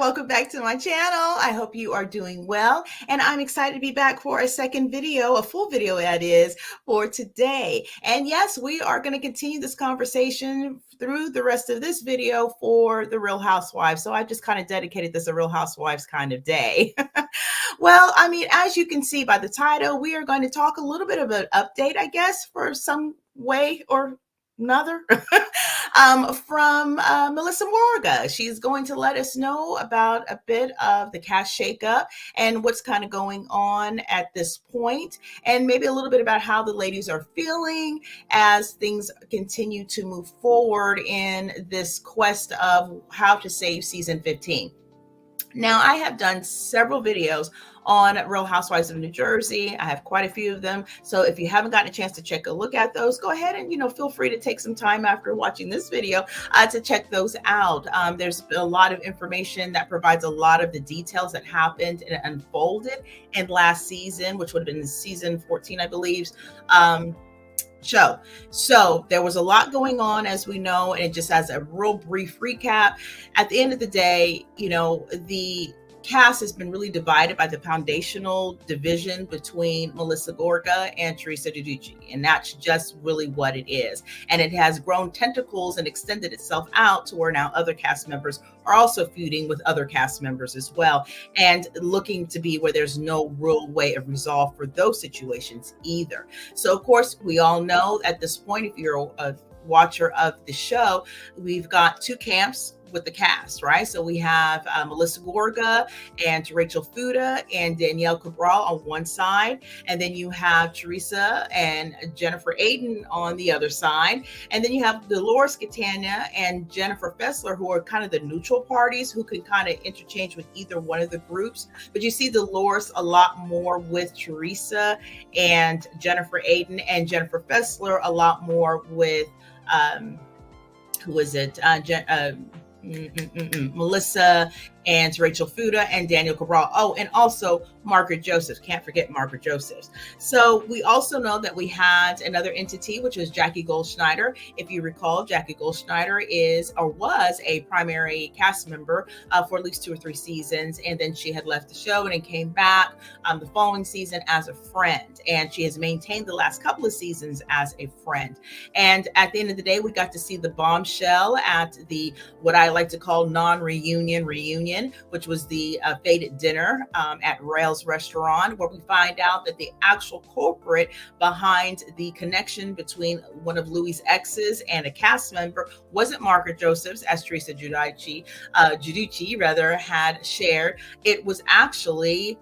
welcome back to my channel. I hope you are doing well, and I'm excited to be back for a second video, a full video that is, for today. And yes, we are going to continue this conversation through the rest of this video for the Real Housewives. So I just kind of dedicated this a Real Housewives kind of day. Well, I mean, as you can see by the title, we are going to talk a little bit of an update, I guess, for some way or another from Melissa Gorga. She's going to let us know about a bit of the cast shakeup and what's kind of going on at this point, and maybe a little bit about how the ladies are feeling as things continue to move forward in this quest of how to save season 15. Now, I have done several videos on Real Housewives of New Jersey. I have quite a few of them. So if you haven't gotten a chance to check a look at those, go ahead and, feel free to take some time after watching this video to check those out. There's a lot of information that provides a lot of the details that happened and unfolded in last season, which would have been season 14, I believe. Show. So there was a lot going on, as we know, and just as a real brief recap, at the end of the day, the cast has been really divided by the foundational division between Melissa Gorga and Teresa Giudice, and that's just really what it is. And it has grown tentacles and extended itself out to where now other cast members are also feuding with other cast members as well, and looking to be where there's no real way of resolve for those situations either. So of course, we all know at this point, if you're a watcher of the show, we've got two camps with the cast, right? So we have Melissa Gorga and Rachel Fuda and Danielle Cabral on one side, and then you have Teresa and Jennifer Aydin on the other side, and then you have Dolores Catania and Jennifer Fessler, who are kind of the neutral parties who can kind of interchange with either one of the groups. But you see Dolores a lot more with Teresa and Jennifer Aydin, and Jennifer Fessler a lot more with who is it? Melissa and Rachel Fuda and Danielle Cabral. Oh, and also Margaret Josephs. Can't forget Margaret Josephs. So we also know that we had another entity, which was Jackie Goldschneider. If you recall, Jackie Goldschneider is or was a primary cast member for at least 2 or 3 seasons. And then she had left the show and then came back the following season as a friend. And she has maintained the last couple of seasons as a friend. And at the end of the day, we got to see the bombshell at the, what I like to call non-reunion reunion, which was the fated dinner at Rail's restaurant, where we find out that the actual culprit behind the connection between one of Louis' exes and a cast member wasn't Margaret Josephs, as Teresa Giudice had shared. It was actually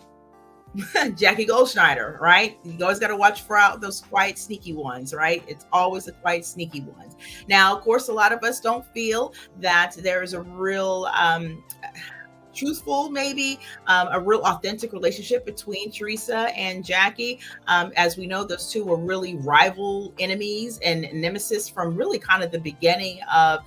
Jackie Goldschneider, right? You always got to watch for out those quiet, sneaky ones, right? It's always the quiet, sneaky ones. Now, of course, a lot of us don't feel that there is a real truthful, maybe a real authentic relationship between Teresa and Jackie. As we know, those two were really rival enemies and nemesis from really kind of the beginning of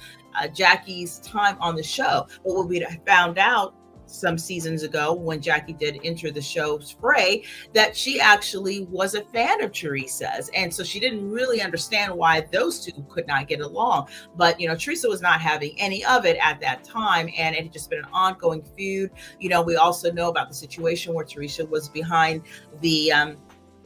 Jackie's time on the show. But what we found out some seasons ago, when Jackie did enter the show's fray, that she actually was a fan of Teresa's. And so she didn't really understand why those two could not get along. But, Teresa was not having any of it at that time. And it had just been an ongoing feud. We also know about the situation where Teresa was behind the,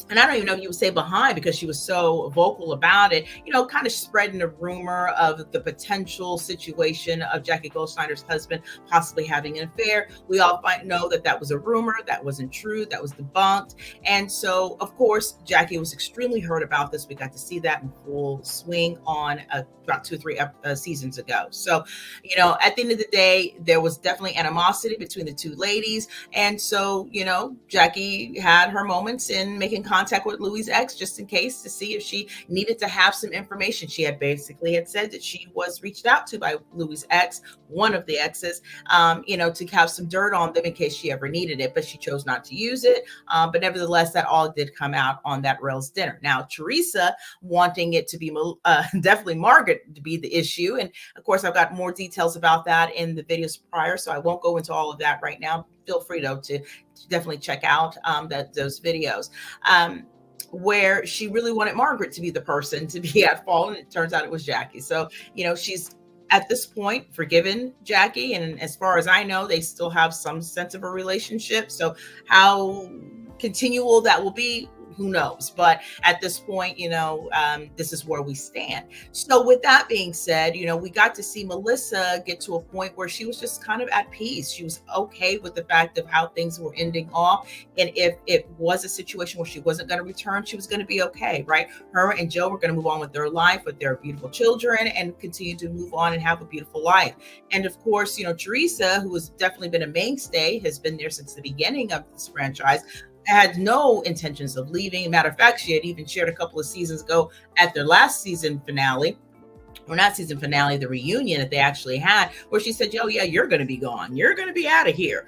and I don't even know if you would say behind, because she was so vocal about it, kind of spreading the rumor of the potential situation of Jackie Goldschneider's husband possibly having an affair. We all know that that was a rumor, that wasn't true, that was debunked. And so, of course, Jackie was extremely hurt about this. We got to see that in full swing on about 2 or 3 seasons ago. So, at the end of the day, there was definitely animosity between the two ladies. And so, Jackie had her moments in making contact with Louis' ex, just in case, to see if she needed to have some information. She had said that she was reached out to by Louis' ex, one of the exes, to have some dirt on them in case she ever needed it, but she chose not to use it. But nevertheless, that all did come out on that Rail's dinner. Now, Teresa wanting it to be definitely Margaret to be the issue. And of course, I've got more details about that in the videos prior, so I won't go into all of that right now. Feel free though to definitely check out those videos. Where she really wanted Margaret to be the person to be at fault, and it turns out it was Jackie. So, she's at this point forgiven Jackie. And as far as I know, they still have some sense of a relationship. So how continual that will be, who knows? But at this point, this is where we stand. So with that being said, we got to see Melissa get to a point where she was just kind of at peace. She was okay with the fact of how things were ending off. And if it was a situation where she wasn't going to return, she was going to be okay, right? Her and Joe were going to move on with their life, with their beautiful children, and continue to move on and have a beautiful life. And of course, Teresa, who has definitely been a mainstay, has been there since the beginning of this franchise, had no intentions of leaving. Matter of fact, she had even shared a couple of seasons ago at their last season finale, or not season finale, the reunion that they actually had, where she said, oh yeah, you're going to be gone. You're going to be out of here.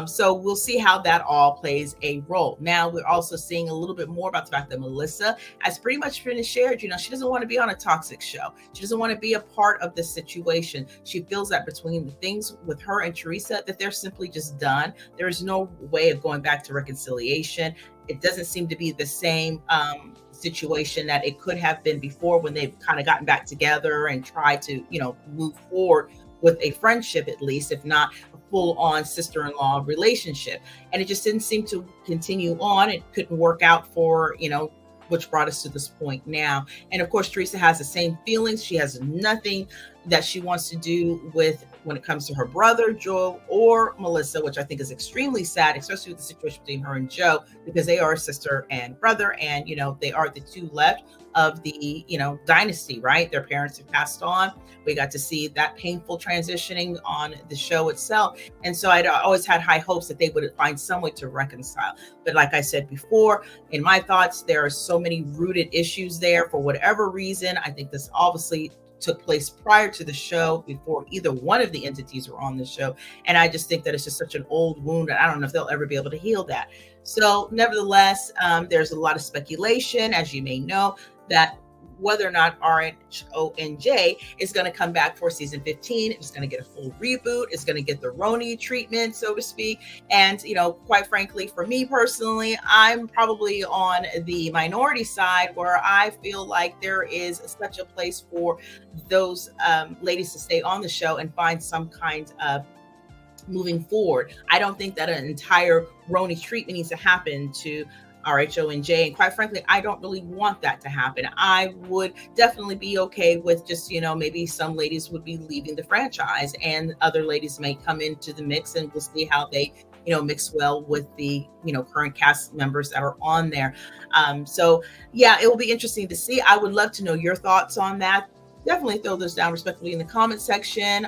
So we'll see how that all plays a role. Now, we're also seeing a little bit more about the fact that Melissa has pretty much been shared, she doesn't want to be on a toxic show. She doesn't want to be a part of this situation. She feels that between the things with her and Teresa, that they're simply just done. There is no way of going back to reconciliation. It doesn't seem to be the same situation that it could have been before, when they've kind of gotten back together and tried to, move forward with a friendship, at least, if not a full-on sister-in-law relationship. And it just didn't seem to continue on. It couldn't work out for, which brought us to this point now. And of course, Teresa has the same feelings. She has nothing that she wants to do with when it comes to her brother, Joe, or Melissa, which I think is extremely sad, especially with the situation between her and Joe, because they are sister and brother. And, they are the two left of the, dynasty, right? Their parents have passed on. We got to see that painful transitioning on the show itself. And so I'd always had high hopes that they would find some way to reconcile. But like I said before, in my thoughts, there are so many rooted issues there for whatever reason. I think this obviously took place prior to the show, before either one of the entities were on the show. And I just think that it's just such an old wound, and I don't know if they'll ever be able to heal that. So nevertheless, there's a lot of speculation, as you may know, that whether or not RHONJ is going to come back for season 15. It's going to get a full reboot. It's going to get the RHONJ treatment, so to speak. And, quite frankly, for me personally, I'm probably on the minority side, where I feel like there is such a place for those ladies to stay on the show and find some kind of moving forward. I don't think that an entire RHONJ treatment needs to happen to RHONJ. And quite frankly, I don't really want that to happen. I would definitely be okay with just, maybe some ladies would be leaving the franchise and other ladies may come into the mix, and we'll see how they, mix well with the, current cast members that are on there. So yeah, it will be interesting to see. I would love to know your thoughts on that. Definitely throw those down respectfully in the comment section.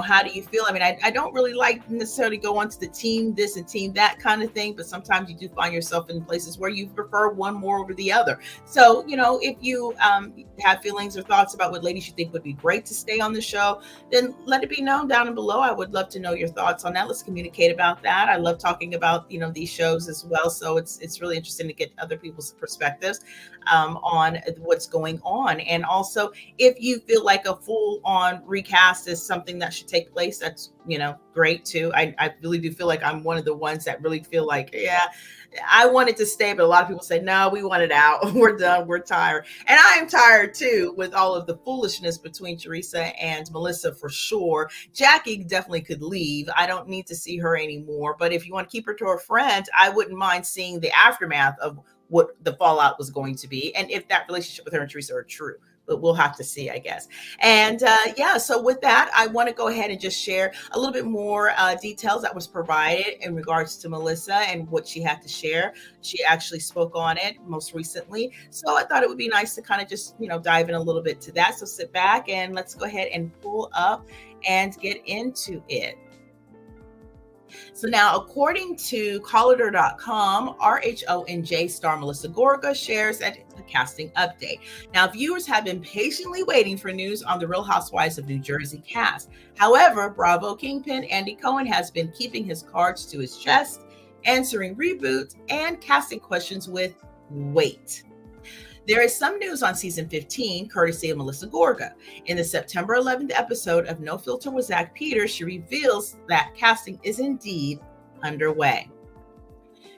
How do you feel? I mean, I don't really like necessarily go onto the team this and team that kind of thing, but sometimes you do find yourself in places where you prefer one more over the other. So, if you have feelings or thoughts about what ladies you think would be great to stay on the show, then let it be known down below. I would love to know your thoughts on that. Let's communicate about that. I love talking about, these shows as well. So it's really interesting to get other people's perspectives on what's going on. And also, if you feel like a full-on recast is something that should take place, that's great too. I really do feel like I'm one of the ones that really feel like, yeah, I wanted to stay, but a lot of people say, no, we want it out. We're done. We're tired. And I am tired too, with all of the foolishness between Teresa and Melissa, for sure. Jackie definitely could leave. I don't need to see her anymore. But if you want to keep her to her friend, I wouldn't mind seeing the aftermath of what the fallout was going to be, and if that relationship with her and Teresa are true. But we'll have to see, I guess. And so with that, I want to go ahead and just share a little bit more details that was provided in regards to Melissa and what she had to share. She actually spoke on it most recently. So I thought it would be nice to kind of just, dive in a little bit to that. So sit back and let's go ahead and pull up and get into it. So now, according to Collider.com, RHONJ star Melissa Gorga shares a casting update. Now, viewers have been patiently waiting for news on the Real Housewives of New Jersey cast. However, Bravo Kingpin Andy Cohen has been keeping his cards to his chest, answering reboots and casting questions with wait. There is some news on season 15, courtesy of Melissa Gorga. In the September 11th episode of No Filter with Zach Peters, she reveals that casting is indeed underway.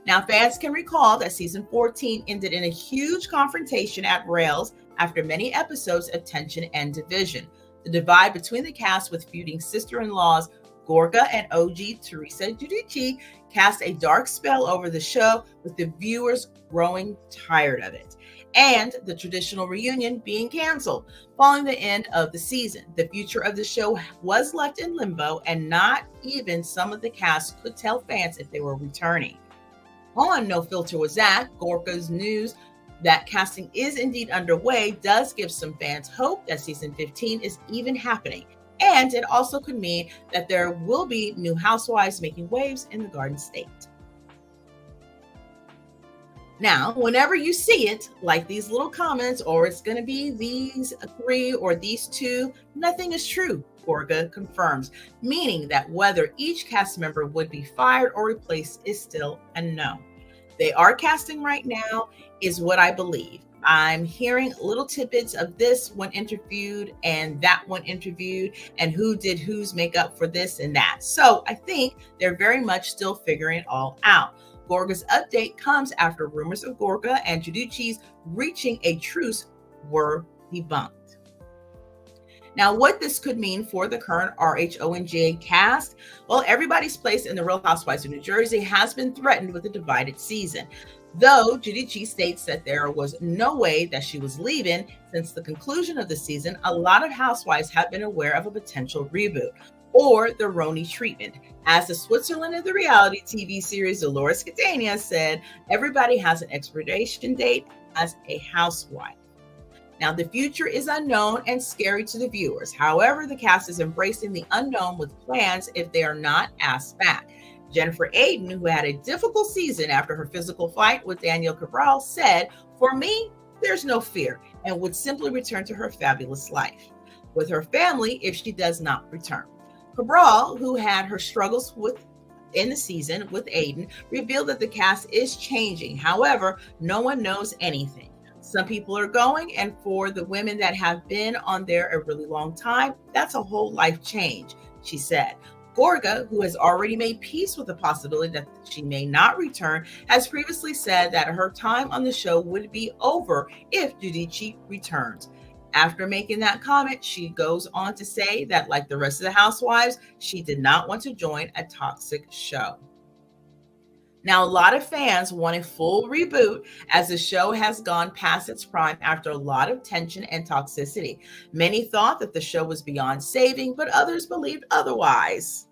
Now, fans can recall that season 14 ended in a huge confrontation at Rails after many episodes of tension and division. The divide between the cast with feuding sister-in-laws Gorga and OG Teresa Giudice cast a dark spell over the show, with the viewers growing tired of it, and the traditional reunion being canceled following the end of the season. The future of the show was left in limbo, and not even some of the cast could tell fans if they were returning. On No Filter with Zach, Gorga's news that casting is indeed underway does give some fans hope that season 15 is even happening. And it also could mean that there will be new housewives making waves in the Garden State. Now, whenever you see it, like these little comments, or it's going to be these 3 or these 2, nothing is true, Gorga confirms, meaning that whether each cast member would be fired or replaced is still unknown. They are casting right now, is what I believe. I'm hearing little tidbits of this one interviewed and that one interviewed, and who did whose makeup for this and that. So I think they're very much still figuring it all out. Gorga's update comes after rumors of Gorga and Giudice's reaching a truce were debunked. Now, what this could mean for the current RHONJ cast? Well, everybody's place in the Real Housewives of New Jersey has been threatened with a divided season. Though Giudice states that there was no way that she was leaving, since the conclusion of the season, a lot of housewives have been aware of a potential reboot, or the RHONJ treatment. As the Switzerland of the reality TV series Dolores Catania said, everybody has an expiration date as a housewife. Now, the future is unknown and scary to the viewers. However, the cast is embracing the unknown with plans if they are not asked back. Jennifer Aydin, who had a difficult season after her physical fight with Daniel Cabral, said, "For me, there's no fear," and would simply return to her fabulous life with her family if she does not return. Cabral, who had her struggles in the season with Aydin, revealed that the cast is changing. However, no one knows anything. Some people are going, and for the women that have been on there a really long time, that's a whole life change, she said. Gorga, who has already made peace with the possibility that she may not return, has previously said that her time on the show would be over if Giudice returns. After making that comment, she goes on to say that, like the rest of the housewives, she did not want to join a toxic show. Now, a lot of fans want a full reboot, as the show has gone past its prime after a lot of tension and toxicity. Many thought that the show was beyond saving, but others believed otherwise.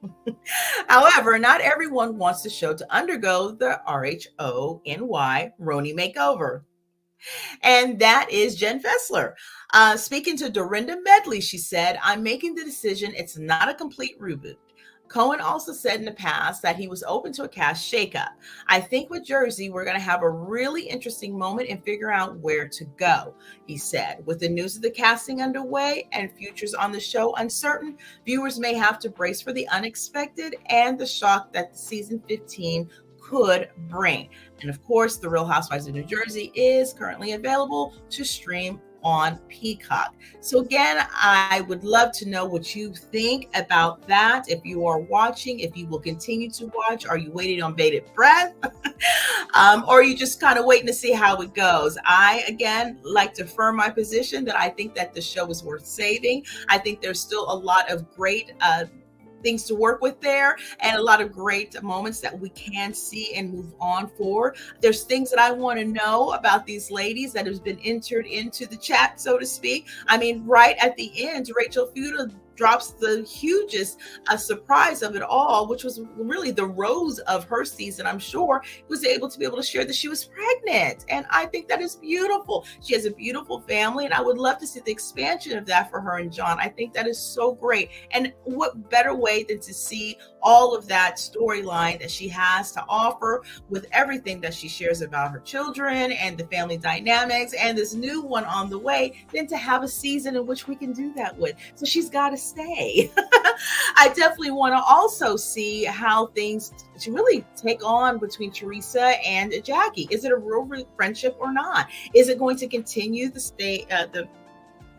However, not everyone wants the show to undergo the RHONY makeover. And that is Jen Fessler. Speaking to Dorinda Medley, she said, "I'm making the decision. It's not a complete reboot." Cohen also said in the past that he was open to a cast shakeup. "I think with Jersey, we're going to have a really interesting moment and figure out where to go," he said. With the news of the casting underway and futures on the show uncertain, viewers may have to brace for the unexpected and the shock that the season 15 could bring. And of course, The Real Housewives of New Jersey is currently available to stream on Peacock. So again, I would love to know what you think about that. If you are watching, if you will continue to watch, are you waiting on bated breath? Or are you just kind of waiting to see how it goes? I, again, like to firm my position that I think that the show is worth saving. I think there's still a lot of great things to work with there, and a lot of great moments that we can see and move on forward. There's things that I want to know about these ladies that has been entered into the chat, so to speak. I mean, right at the end, Rachel Fuda drops the hugest surprise of it all, which was really the rose of her season. I'm sure was able to share that she was pregnant. And I think that is beautiful. She has a beautiful family, and I would love to see the expansion of that for her and John. I think that is so great. And what better way than to see all of that storyline that she has to offer with everything that she shares about her children and the family dynamics and this new one on the way, than to have a season in which we can do that with. So she's got to stay. I definitely want to also see how things really take on between Teresa and Jackie. Is it a real friendship or not? Is it going to continue the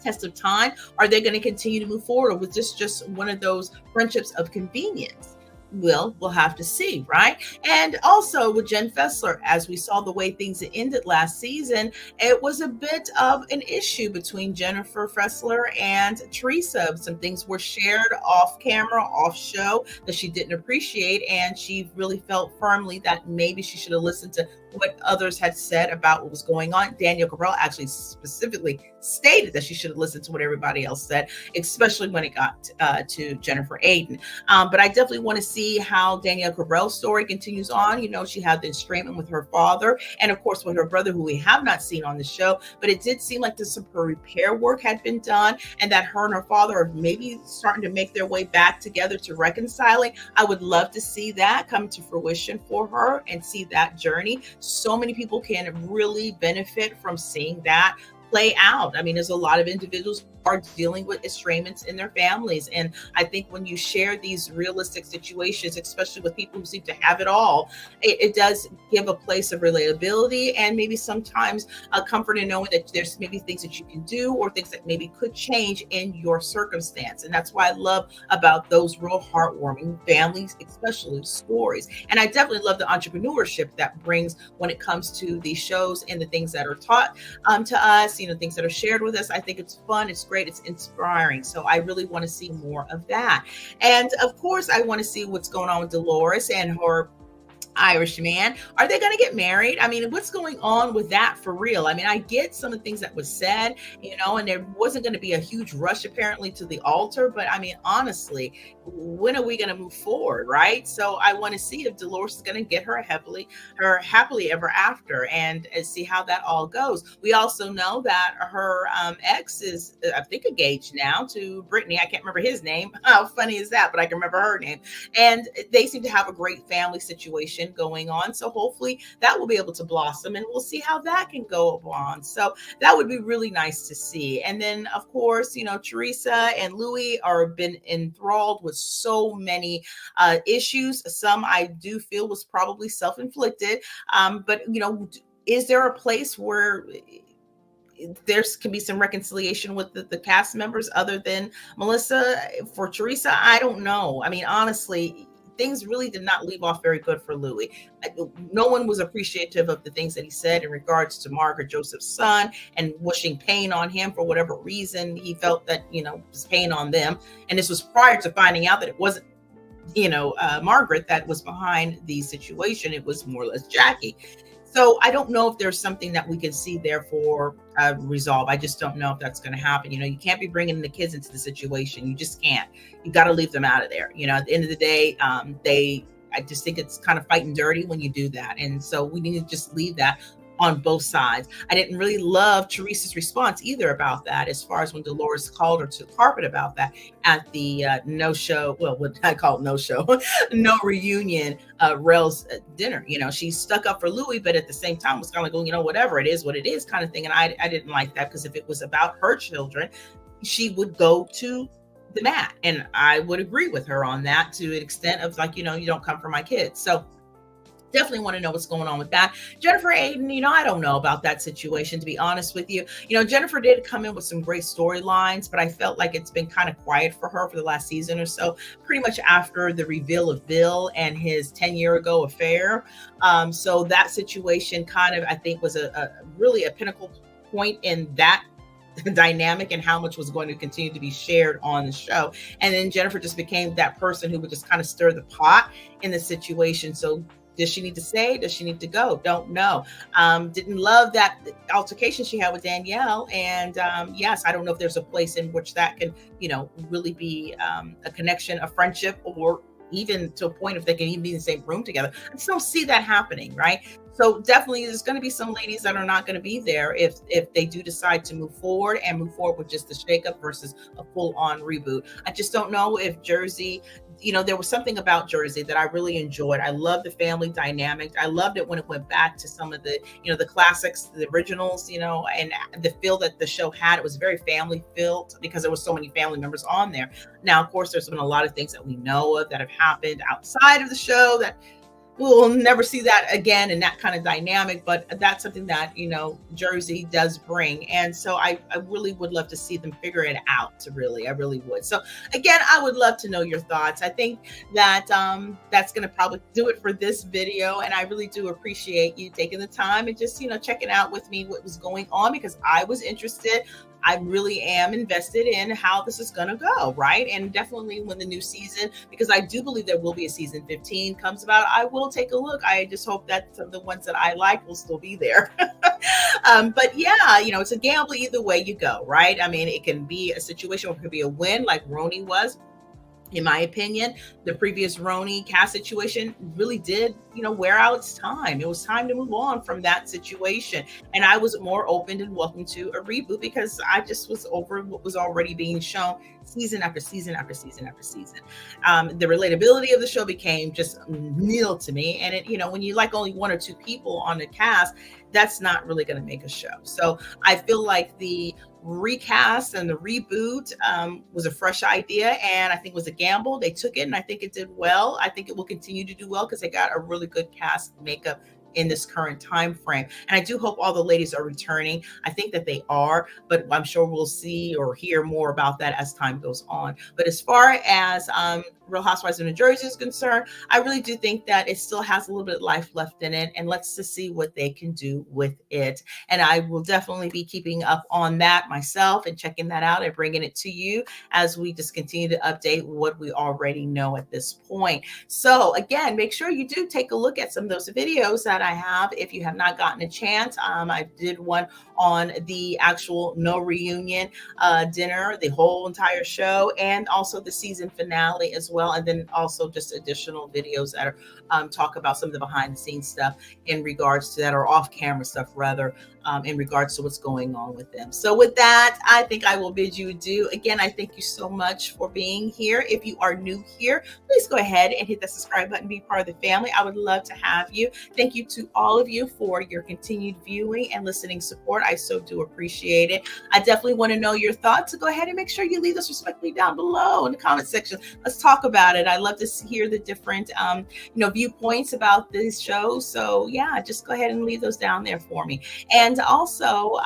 test of time? Are they going to continue to move forward with just one of those friendships of convenience? We'll have to see, right? And also with Jen Fessler, as we saw the way things ended last season, it was a bit of an issue between Jennifer Fessler and Teresa. Some things were shared off camera, off show, that she didn't appreciate, and she really felt firmly that maybe she should have listened to what others had said about what was going on. Danielle Cabral actually specifically stated that she should have listened to what everybody else said, especially when it got to Jennifer Aiden. But I definitely want to see how Danielle Cabral's story continues on. You know, she had the estrangement with her father and, of course, with her brother, who we have not seen on the show. But it did seem like some repair work had been done, and that her and her father are maybe starting to make their way back together to reconciling. I would love to see that come to fruition for her and see that journey. So many people can really benefit from seeing that play out. I mean, there's a lot of individuals who are dealing with estrangements in their families. And I think when you share these realistic situations, especially with people who seem to have it all, it does give a place of relatability and maybe sometimes a comfort in knowing that there's maybe things that you can do or things that maybe could change in your circumstance. And that's why I love about those real heartwarming families, especially stories. And I definitely love the entrepreneurship that brings when it comes to these shows and the things that are taught to us, you know, things that are shared with us. I think it's fun, it's great, it's inspiring. So I really want to see more of that. And of course, I want to see what's going on with Dolores and her Irish man. Are they going to get married? I mean, what's going on with that for real? I mean, I get some of the things that was said, you know, and there wasn't going to be a huge rush apparently to the altar. But I mean, honestly, when are we going to move forward, right? So I want to see if Dolores is going to get her happily ever after and see how that all goes. We also know that her ex is, I think, engaged now to Brittany. I can't remember his name. How funny is that? But I can remember her name. And they seem to have a great family situation going on. So hopefully that will be able to blossom and we'll see how that can go on. So that would be really nice to see. And then, of course, you know, Teresa and Louis are been enthralled with so many issues. Some I do feel was probably self-inflicted. But, you know, is there a place where there can be some reconciliation with the cast members other than Melissa? For Teresa, I don't know. I mean, honestly, things really did not leave off very good for Louis. No one was appreciative of the things that he said in regards to Margaret Joseph's son and wishing pain on him for whatever reason. He felt that, you know, was pain on them. And this was prior to finding out that it wasn't, you know, Margaret that was behind the situation. It was more or less Jackie. So I don't know if there's something that we can see there for resolve. I just don't know if that's going to happen. You know, you can't be bringing the kids into the situation. You just can't. You got to leave them out of there. You know, at the end of the day, I just think it's kind of fighting dirty when you do that. And so we need to just leave that on both sides. I didn't really love Teresa's response either about that, as far as when Dolores called her to the carpet about that at the no-show, well, what I call no-show, no reunion, Rel's dinner. You know, she stuck up for Louis, but at the same time was kind of going, you know, whatever it is, what it is kind of thing. And I didn't like that, because if it was about her children, she would go to the mat. And I would agree with her on that to an extent of like, you know, you don't come for my kids. So definitely want to know what's going on with that. Jennifer Aiden, you know, I don't know about that situation, to be honest with you. You know, Jennifer did come in with some great storylines, but I felt like it's been kind of quiet for her for the last season or so, pretty much after the reveal of Bill and his 10-year ago affair. So that situation kind of, I think, was really a pinnacle point in that dynamic and how much was going to continue to be shared on the show. And then Jennifer just became that person who would just kind of stir the pot in the situation. So does she need to stay? Does she need to go? Don't know. Didn't love that altercation she had with Danielle. And yes, I don't know if there's a place in which that can, you know, really be a connection, a friendship, or even to a point if they can even be in the same room together. I just don't see that happening, right? So definitely there's going to be some ladies that are not going to be there if they do decide to move forward with just the shakeup versus a full-on reboot. I just don't know if Jersey, you know, there was something about Jersey that I really enjoyed. I love the family dynamic. I loved it when it went back to some of the, you know, the classics, the originals, you know, and the feel that the show had. It was very family filled because there were so many family members on there. Now, of course, there's been a lot of things that we know of that have happened outside of the show that we'll never see that again in that kind of dynamic, but that's something that, Jersey does bring. And so I really would love to see them figure it out. Really, I really would. So again, I would love to know your thoughts. I think that that's going to probably do it for this video. And I really do appreciate you taking the time and just, checking out with me what was going on, because I was interested. I really am invested in how this is going to go, right? And definitely when the new season, because I do believe there will be a season 15 comes about, I will take a look. I just hope that some of the ones that I like will still be there. But yeah, it's a gamble either way you go, right? I mean, it can be a situation where it could be a win like RHONJ was. In my opinion, the previous RHONJ cast situation really did, wear out its time. It was time to move on from that situation. And I was more open and welcome to a reboot, because I just was over what was already being shown season after season after season after season. The relatability of the show became just nil to me. And it, when you like only one or two people on the cast, that's not really going to make a show. So I feel like the recast and the reboot was a fresh idea, and I think it was a gamble. They took it, and I think it did well. I think it will continue to do well because they got a really good cast makeup in this current time frame. And I do hope all the ladies are returning. I think that they are, but I'm sure we'll see or hear more about that as time goes on. But as far as Real Housewives of New Jersey is concerned, I really do think that it still has a little bit of life left in it, and let's just see what they can do with it. And I will definitely be keeping up on that myself and checking that out and bringing it to you as we just continue to update what we already know at this point. So again, make sure you do take a look at some of those videos that I have if you have not gotten a chance. I did one on the actual no reunion dinner, the whole entire show, and also the season finale as well. And then also just additional videos that are talk about some of the behind the scenes stuff in regards to that, or off camera stuff rather, in regards to what's going on with them. So with that, I think I will bid you adieu. Again, I thank you so much for being here. If you are new here, please go ahead and hit the subscribe button, be part of the family. I would love to have you. Thank you to all of you for your continued viewing and listening support. I so do appreciate it. I definitely want to know your thoughts, so go ahead and make sure you leave us respectfully down below in the comment section. Let's talk about it. I love to hear the different viewpoints about this show. So yeah, just go ahead and leave those down there for me. And also,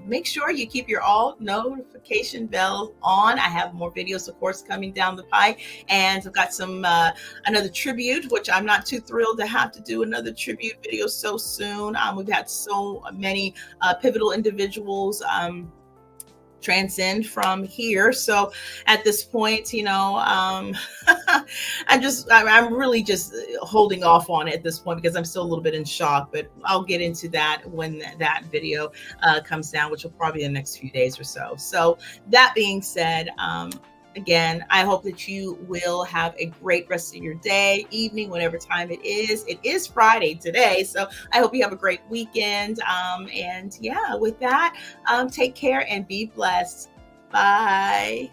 make sure you keep your all notification bells on. I have more videos, of course, coming down the pipe, and I've got some another tribute, which I'm not too thrilled to have to do another tribute video so soon. We've had so many pivotal individuals transcend from here. So at this point, I'm really just holding off on it at this point because I'm still a little bit in shock, but I'll get into that when that video comes down, which will probably be in the next few days or so. So that being said, again, I hope that you will have a great rest of your day, evening, whatever time it is. It is Friday today, so I hope you have a great weekend. And yeah, with that, take care and be blessed. Bye.